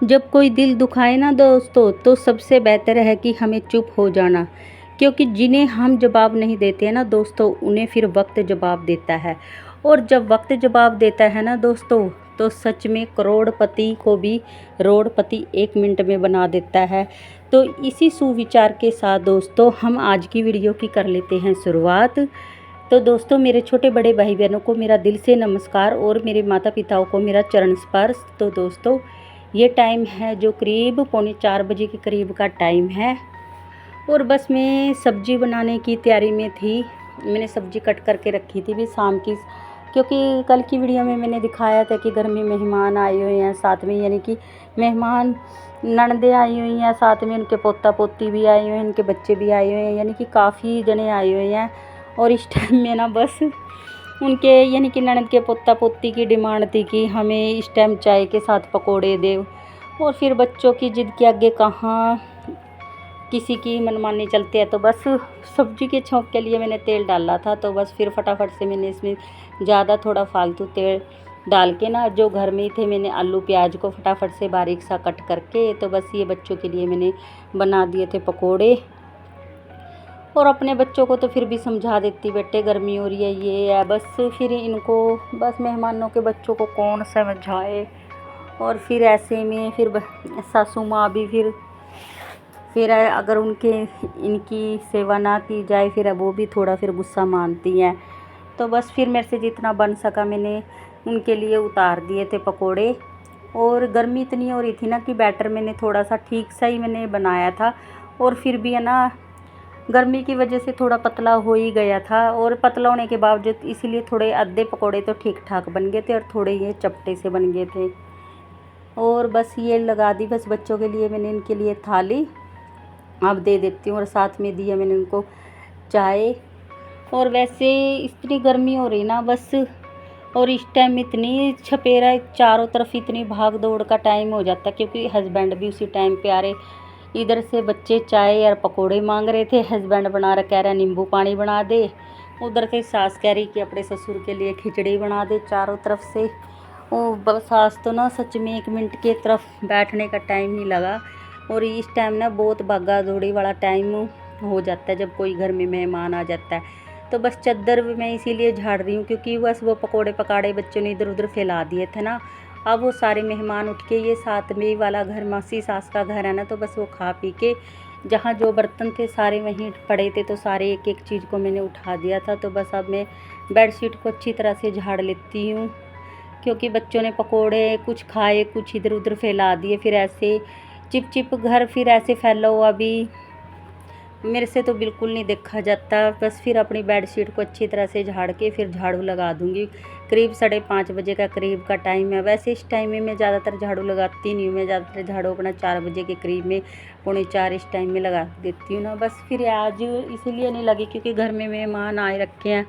जब कोई दिल दुखाए ना दोस्तों, तो सबसे बेहतर है कि हमें चुप हो जाना। क्योंकि जिन्हें हम जवाब नहीं देते हैं ना दोस्तों, उन्हें फिर वक्त जवाब देता है। और जब वक्त जवाब देता है ना दोस्तों, तो सच में करोड़पति को भी रोड़पति 1 मिनट में बना देता है। तो इसी सुविचार के साथ दोस्तों, हम आज की वीडियो की कर लेते हैं शुरुआत। तो दोस्तों, मेरे छोटे बड़े भाई बहनों को मेरा दिल से नमस्कार और मेरे माता पिताओं को मेरा चरण स्पर्श। तो दोस्तों, ये टाइम है जो करीब 3:45 के करीब का टाइम है। और बस मैं सब्ज़ी बनाने की तैयारी में थी। मैंने सब्ज़ी कट करके रखी थी भी शाम की, क्योंकि कल की वीडियो में मैंने दिखाया था कि घर में मेहमान आए हुए हैं साथ में, यानी कि मेहमान ननदें आई हुई हैं, साथ में उनके पोता पोती भी आए हुए हैं, उनके बच्चे भी आए हुए हैं, यानी कि काफ़ी जने आए हुए हैं। और इस टाइम में ना बस उनके यानी कि ननद के पोता पोती की डिमांड थी कि हमें इस टाइम चाय के साथ पकोड़े दे। और फिर बच्चों की जिद के आगे कहाँ किसी की मनमानी चलती है। तो बस सब्जी के छौंक के लिए मैंने तेल डाला था, तो बस फिर फटाफट से मैंने इसमें ज़्यादा थोड़ा फालतू तेल डाल के ना, जो घर में ही थे, मैंने आलू प्याज को फटाफट से बारीक सा कट करके, तो बस ये बच्चों के लिए मैंने बना दिए थे पकोड़े। और अपने बच्चों को तो फिर भी समझा देती, बेटे गर्मी हो रही है, ये है, बस फिर इनको, बस मेहमानों के बच्चों को कौन समझाए। और फिर ऐसे में फिर सासू माँ भी फिर अगर उनके इनकी सेवा ना की जाए, फिर वो भी थोड़ा फिर गुस्सा मानती हैं। तो बस फिर मेरे से जितना बन सका मैंने उनके लिए उतार दिए थे पकोड़े। और गर्मी इतनी हो रही थी ना कि बैटर मैंने थोड़ा सा ठीक सा ही मैंने बनाया था, और फिर भी है ना, गर्मी की वजह से थोड़ा पतला हो ही गया था। और पतला होने के बावजूद इसीलिए थोड़े आधे पकोड़े तो ठीक ठाक बन गए थे और थोड़े ये चपटे से बन गए थे। और बस ये लगा दी बस बच्चों के लिए मैंने, इनके लिए थाली अब दे देती हूँ। और साथ में दिया मैंने उनको चाय। और वैसे इतनी गर्मी हो रही ना बस, और इस टाइम इतनी छपेरा चारों तरफ, इतनी भाग दौड़ का टाइम हो जाता है, क्योंकि हस्बैंड भी उसी टाइम पे आ रहे। इधर से बच्चे चाय और पकोड़े मांग रहे थे, हस्बैंड बना रहा, कह रहा नींबू पानी बना दे। उधर से सास कह रही कि अपने ससुर के लिए खिचड़ी बना दे। चारों तरफ से वो बस सास तो ना सच में 1 मिनट की तरफ बैठने का टाइम नहीं लगा। और इस टाइम ना बहुत भागा दौड़ी वाला टाइम हो जाता है जब कोई घर में मेहमान आ जाता है। तो बस चादर मैं इसीलिए झाड़ रही हूँ, क्योंकि बस वो पकोड़े पकाड़े बच्चों ने इधर उधर फैला दिए थे ना। अब वो सारे मेहमान उठ के, ये साथ में वाला घर मासी सास का घर है ना, तो बस वो खा पी के, जहाँ जो बर्तन थे सारे वहीं पड़े थे, तो सारे एक एक चीज़ को मैंने उठा दिया था। तो बस अब मैं बेडशीट को अच्छी तरह से झाड़ लेती हूँ, क्योंकि बच्चों ने पकोड़े कुछ खाए, कुछ इधर उधर फैला दिए, फिर ऐसे चिप चिप घर फिर ऐसे फैला हुआ भी मेरे से तो बिल्कुल नहीं देखा जाता। बस फिर अपनी बेडशीट को अच्छी तरह से झाड़ के फिर झाड़ू लगा दूँगी। करीब 5:30 बजे का करीब का टाइम है। वैसे इस टाइम में मैं ज़्यादातर झाड़ू लगाती नहीं हूँ, मैं ज़्यादातर झाड़ू अपना 4 बजे के करीब में, 3:45 इस टाइम में लगा देती हूँ ना। बस फिर आज इसीलिए नहीं लगी क्योंकि घर में मेहमान आए रखे हैं।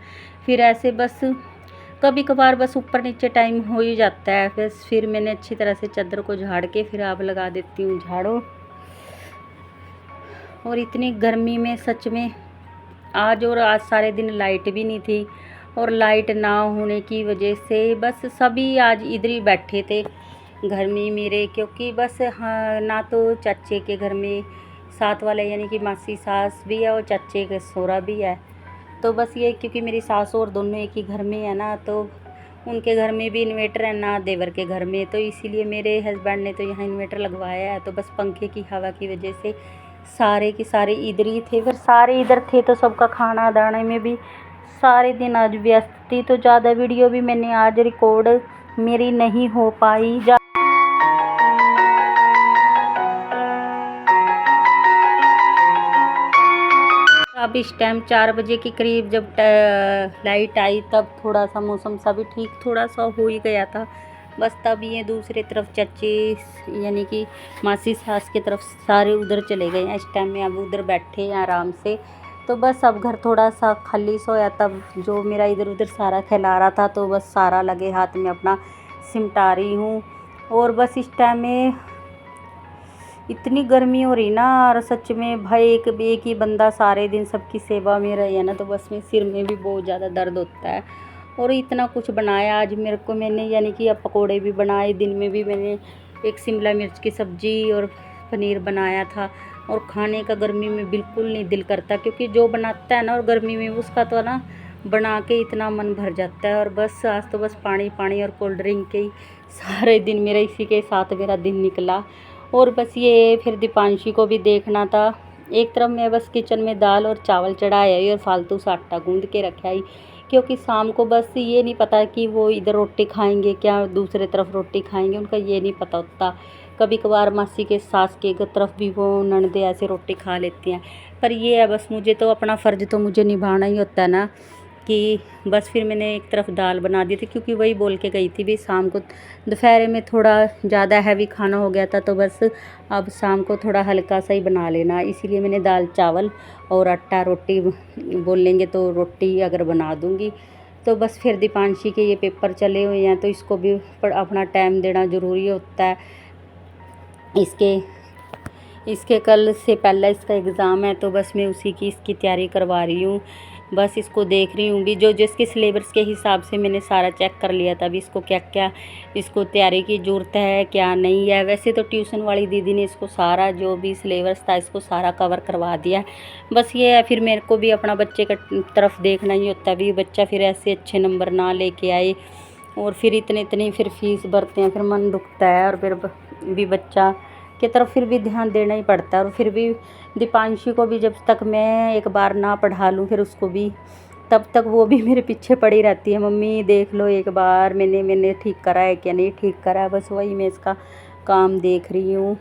फिर ऐसे बस कभी कभार बस ऊपर नीचे टाइम हो ही जाता है। बस फिर मैंने अच्छी तरह से चादर को झाड़ के फिर अब लगा देती हूँ झाड़ू। और इतनी गर्मी में सच में आज सारे दिन लाइट भी नहीं थी, और लाइट ना होने की वजह से बस सभी आज इधर ही बैठे थे घर में मेरे, क्योंकि बस हाँ, ना तो चाचे के घर में साथ वाले यानी कि मासी सास भी है और चाचे के सौरा भी है। तो बस ये क्योंकि मेरी सास और दोनों एक ही घर में है ना, तो उनके घर में भी इन्वेटर है ना देवर के घर में, तो इसीलिए मेरे हस्बैंड ने तो यहाँ इन्वेटर लगवाया है। तो बस पंखे की हवा की वजह से सारे के सारे इधर ही थे। फिर सारे इधर थे तो सबका खाना दाने में भी सारे दिन आज व्यस्त थी, तो ज़्यादा वीडियो भी मैंने आज रिकॉर्ड मेरी नहीं हो पाई। अब इस टाइम 4 बजे के करीब जब लाइट आई, तब थोड़ा सा मौसम सा भी ठीक थोड़ा सा हो ही गया था। बस तब ये दूसरे तरफ चाची यानी कि मासी सास की तरफ सारे उधर चले गए हैं। इस टाइम में अब उधर बैठे हैं आराम से। तो बस अब घर थोड़ा सा खाली सोया, तब जो मेरा इधर उधर सारा फैला रहा था, तो बस सारा लगे हाथ में अपना सिमटा रही हूँ। और बस इस टाइम में इतनी गर्मी हो रही ना, और सच में भाई एक ही बंदा सारे दिन सबकी सेवा में रहे है ना, तो बस में सिर में भी बहुत ज़्यादा दर्द होता है। और इतना कुछ बनाया आज मेरे को मैंने, यानी कि अब पकोड़े भी बनाए, दिन में भी मैंने एक शिमला मिर्च की सब्ज़ी और पनीर बनाया था। और खाने का गर्मी में बिल्कुल नहीं दिल करता, क्योंकि जो बनाता है ना और गर्मी में उसका तो ना बना के इतना मन भर जाता है। और बस आज तो बस पानी पानी और कोल्ड ड्रिंक के ही सारे दिन मेरा इसी के साथ मेरा दिन निकला। और बस ये फिर दीपांशी को भी देखना था। एक तरफ मैं बस किचन में दाल और चावल चढ़ाया आई और फालतू सा आटा गूंद के रखा आई, क्योंकि शाम को बस ये नहीं पता कि वो इधर रोटी खाएंगे क्या दूसरे तरफ रोटी खाएंगे, उनका ये नहीं पता होता। कभी कभार मासी के सास के तरफ भी वो ननदे ऐसे रोटी खा लेती हैं। पर ये है बस मुझे तो अपना फ़र्ज़ तो मुझे निभाना ही होता है ना, कि बस फिर मैंने एक तरफ दाल बना दी थी, क्योंकि वही बोल के गई थी भी शाम को दोपहर में थोड़ा ज़्यादा हैवी खाना हो गया था, तो बस अब शाम को थोड़ा हल्का सा ही बना लेना। इसीलिए मैंने दाल चावल और आटा रोटी बोल लेंगे तो रोटी अगर बना दूँगी। तो बस फिर दीपांशी के ये पेपर चले हुए हैं, तो इसको भी अपना टाइम देना ज़रूरी होता है। इसके कल से पहला इसका एग्ज़ाम है, तो बस मैं उसी की इसकी तैयारी करवा रही हूँ। बस इसको देख रही हूँ भी जो जिसके सिलेबस के हिसाब से मैंने सारा चेक कर लिया था भी इसको क्या क्या इसको तैयारी की ज़रूरत है क्या नहीं है। वैसे तो ट्यूशन वाली दीदी ने इसको सारा जो भी सिलेबस था इसको सारा कवर करवा दिया है। बस ये है फिर मेरे को भी अपना बच्चे का तरफ देखना ही होता है भी बच्चा फिर ऐसे अच्छे नंबर ना लेके आए, और फिर इतनी फिर फीस भरते हैं, फिर मन दुखता है। और फिर भी बच्चा की तरफ फिर भी ध्यान देना ही पड़ता है। और फिर भी दीपांशी को भी जब तक मैं एक बार ना पढ़ा लूँ फिर उसको भी तब तक वो भी मेरे पीछे पड़ी रहती है, मम्मी देख लो एक बार मैंने ठीक करा है क्या नहीं ठीक करा है। बस वही मैं इसका काम देख रही हूँ।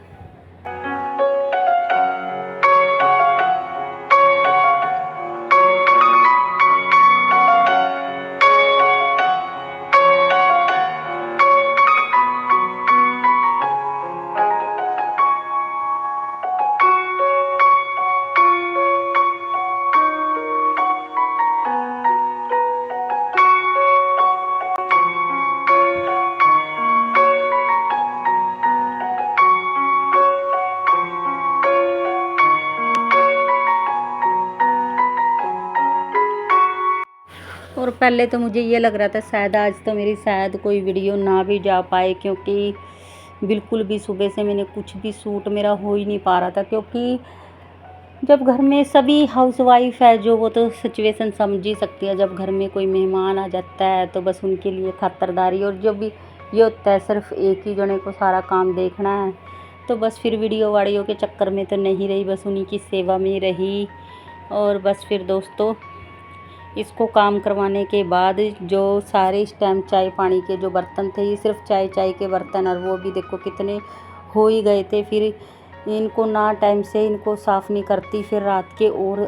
और पहले तो मुझे ये लग रहा था शायद आज तो मेरी शायद कोई वीडियो ना भी जा पाए, क्योंकि बिल्कुल भी सुबह से मैंने कुछ भी शूट मेरा हो ही नहीं पा रहा था। क्योंकि जब घर में सभी हाउसवाइफ है जो वो तो सिचुएशन समझ ही सकती है, जब घर में कोई मेहमान आ जाता है तो बस उनके लिए खातिरदारी और जो भी ये होता है सिर्फ एक ही जने को सारा काम देखना है। तो बस फिर वीडियो वाडियो के चक्कर में तो नहीं रही, बस उन्हीं की सेवा में रही। और बस फिर दोस्तों इसको काम करवाने के बाद जो सारे इस टाइम चाय पानी के जो बर्तन थे, ये सिर्फ चाय के बर्तन, और वो भी देखो कितने हो ही गए थे। फिर इनको ना टाइम से इनको साफ़ नहीं करती, फिर रात के और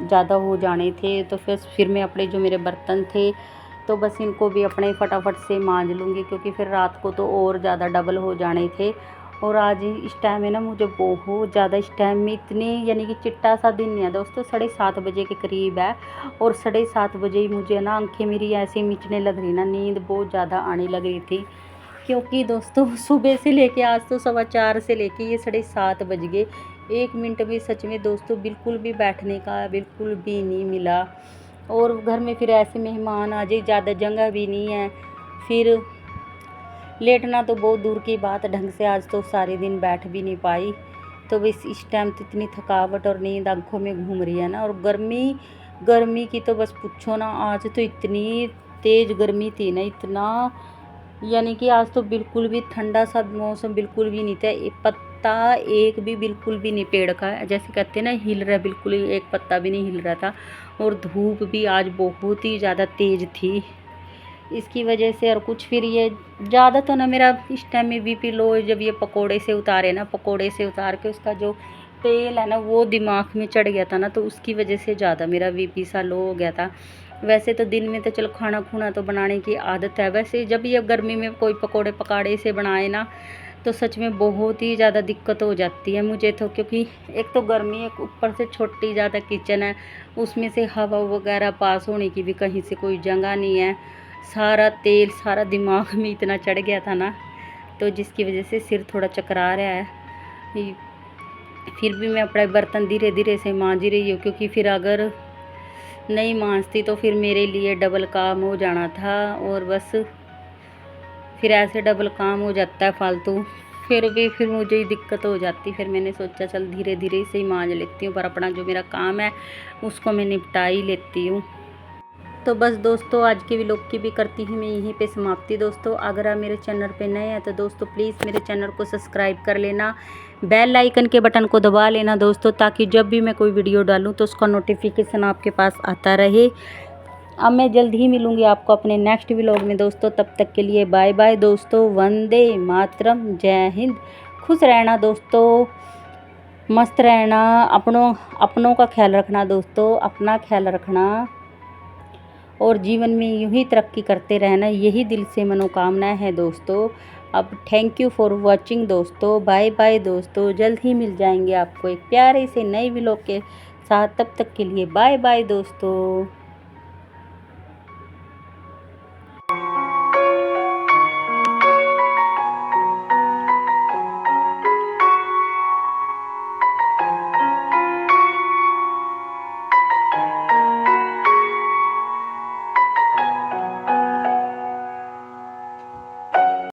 ज़्यादा हो जाने थे। तो फिर मैं अपने जो मेरे बर्तन थे तो बस इनको भी अपने फटाफट से मांज लूँगी, क्योंकि फिर रात को तो और ज़्यादा डबल हो जाने थे। और आज इस टाइम है ना मुझे बहुत ज़्यादा इस टाइम में इतनी यानी कि चिट्टा सा दिन नहीं है दोस्तों, 7:30 बजे के करीब है। और 7:30 बजे ही मुझे ना आंखें मेरी ऐसे मिचने लग रही ना, नींद बहुत ज़्यादा आने लग रही थी। क्योंकि दोस्तों सुबह से लेके आज तो 4:15 से लेके ये 7:30 बज गए, 1 मिनट भी सच में दोस्तों बिल्कुल भी बैठने का बिल्कुल भी नहीं मिला। और घर में फिर ऐसे मेहमान आ जाए, ज़्यादा जगह भी नहीं है, फिर लेटना तो बहुत दूर की बात, ढंग से आज तो सारे दिन बैठ भी नहीं पाई। तो बस इस टाइम तो इतनी थकावट और नींद आँखों में घूम रही है ना। और गर्मी की तो बस पूछो ना, आज तो इतनी तेज़ गर्मी थी ना, इतना यानी कि आज तो बिल्कुल भी ठंडा सा मौसम बिल्कुल भी नहीं था। एक पत्ता एक भी बिल्कुल भी नहीं पेड़ का, जैसे कहते हैं ना हिल रहा, बिल्कुल ही एक पत्ता भी नहीं हिल रहा था। और धूप भी आज बहुत ही ज़्यादा तेज़ थी इसकी वजह से। और कुछ फिर ये ज़्यादा तो ना मेरा इस टाइम में बीपी लो, जब ये पकोड़े से उतारे ना, पकोड़े से उतार के उसका जो तेल है ना वो दिमाग में चढ़ गया था ना, तो उसकी वजह से ज़्यादा मेरा बीपी सा लो हो गया था। वैसे तो दिन में तो चलो खाना खूना तो बनाने की आदत है, वैसे जब ये गर्मी में कोई पकोड़े पकाड़े से बनाए ना तो सच में बहुत ही ज़्यादा दिक्कत हो जाती है मुझे तो। क्योंकि एक तो गर्मी, एक ऊपर से छोटी ज़्यादा किचन है, उसमें से हवा वगैरह पास होने की भी कहीं से कोई जगह नहीं है। सारा तेल सारा दिमाग में इतना चढ़ गया था ना, तो जिसकी वजह से सिर थोड़ा चकरा रहा है। फिर भी मैं अपने बर्तन धीरे धीरे से मांज रही हूँ, क्योंकि फिर अगर नहीं मांजती तो फिर मेरे लिए डबल काम हो जाना था। और बस फिर ऐसे डबल काम हो जाता है फालतू फिर भी फिर मुझे ही दिक्कत हो जाती। फिर मैंने सोचा चल धीरे धीरे इसे ही मांज लेती हूँ, पर अपना जो मेरा काम है उसको मैं निपटा ही लेती हूँ। तो बस दोस्तों आज के व्लॉग की भी करती हूँ मैं यहीं पे समाप्ति। दोस्तों अगर आप मेरे चैनल पे नए हैं तो दोस्तों प्लीज़ मेरे चैनल को सब्सक्राइब कर लेना, बेल आइकन के बटन को दबा लेना दोस्तों, ताकि जब भी मैं कोई वीडियो डालूँ तो उसका नोटिफिकेशन आपके पास आता रहे। अब मैं जल्द ही मिलूँगी आपको अपने नेक्स्ट व्लॉग में दोस्तों। तब तक के लिए बाय बाय दोस्तों। वंदे मातरम, जय हिंद। खुश रहना दोस्तों, मस्त रहना, अपनों का ख्याल रखना दोस्तों, अपना ख्याल रखना और जीवन में यूं ही तरक्की करते रहना, यही दिल से मनोकामना है दोस्तों। अब थैंक यू फॉर वॉचिंग दोस्तों, बाय बाय दोस्तों। जल्द ही मिल जाएंगे आपको एक प्यारे से नए व्लॉग के साथ। तब तक के लिए बाय बाय दोस्तों।